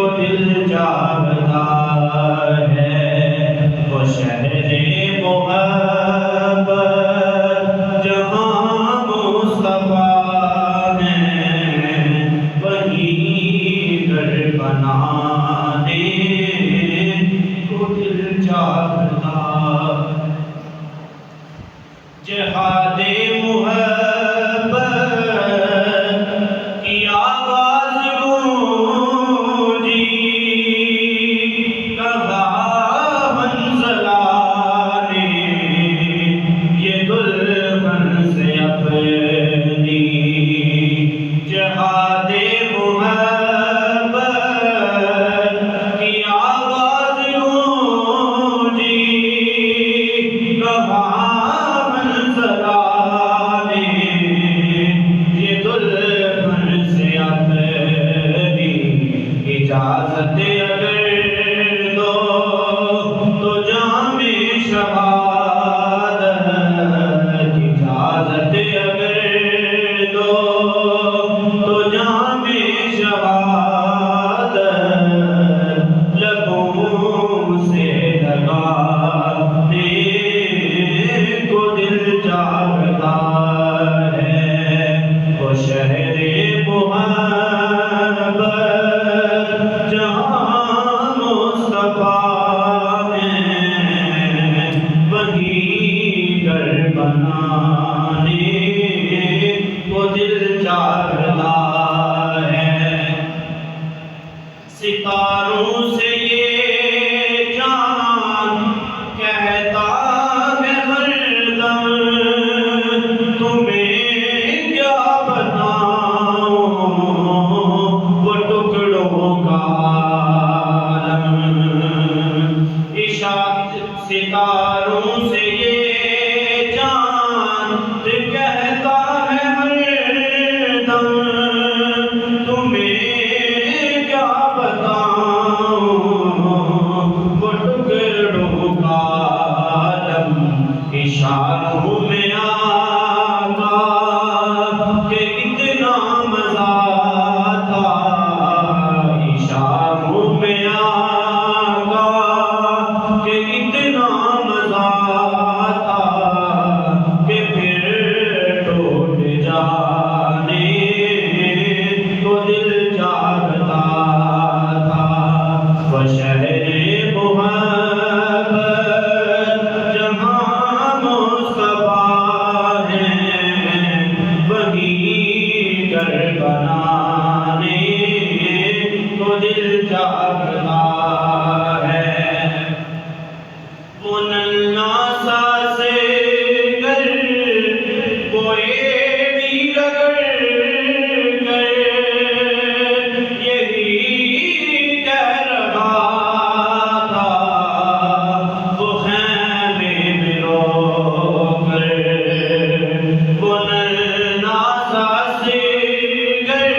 کو دل چاہتا ہے، وہ شہر محبت جہاں مصطفیٰ ہے، وہیں گھر بنانے کو دل چاہتا۔ جہاد محبت کی آواز گونجی، کہا منزلہ نے یہ دلہن سے اپنی۔ جہاد محبت کی آواز گونجی، کہا اجازت اگر دو تو جام شہادت، اجازت اگر دو تو جام شہادت، لبوں سے لگانے کو دل چاہتا ہے، وہ شہر محبت جہاں مصطفیٰ ہے، وہیں گھر بنانے کو دل چاہتا ہے۔ ستاروں سے یہ جان کہتا ہے ہر دم، تمہیں کیا بتاؤں وہ ٹکڑوں کا عالم۔ ستاروں سے یہ جان کہتا ہے ہر دم، تمہیں کیا بتاؤں وہ ٹکڑوں کا عالم۔ اشاروں میں آقا کہ کتنا مزہ تھا، اشاروں میں آقا کہ کتنا مزہ تھا، کہ پھر ٹوٹ جانے کو دل چاہتا تھا، وہ شہر محبت جہاں مصطفیٰ ہے، وہیں گھر بنانے کو دل چاہتا ہے۔ وہ ننھا سا سے گھر وہ ایڑی رگڑ کر یہی کہہ رہا تھا، وہ خیمے میں رو کر۔ وہ ننھا سا سے گھر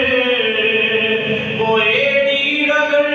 وہ ایڑی رگڑ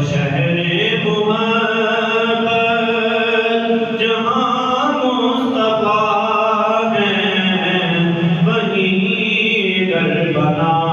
شہر محبت جہاں مصطفیٰ ہے وہیں در بنا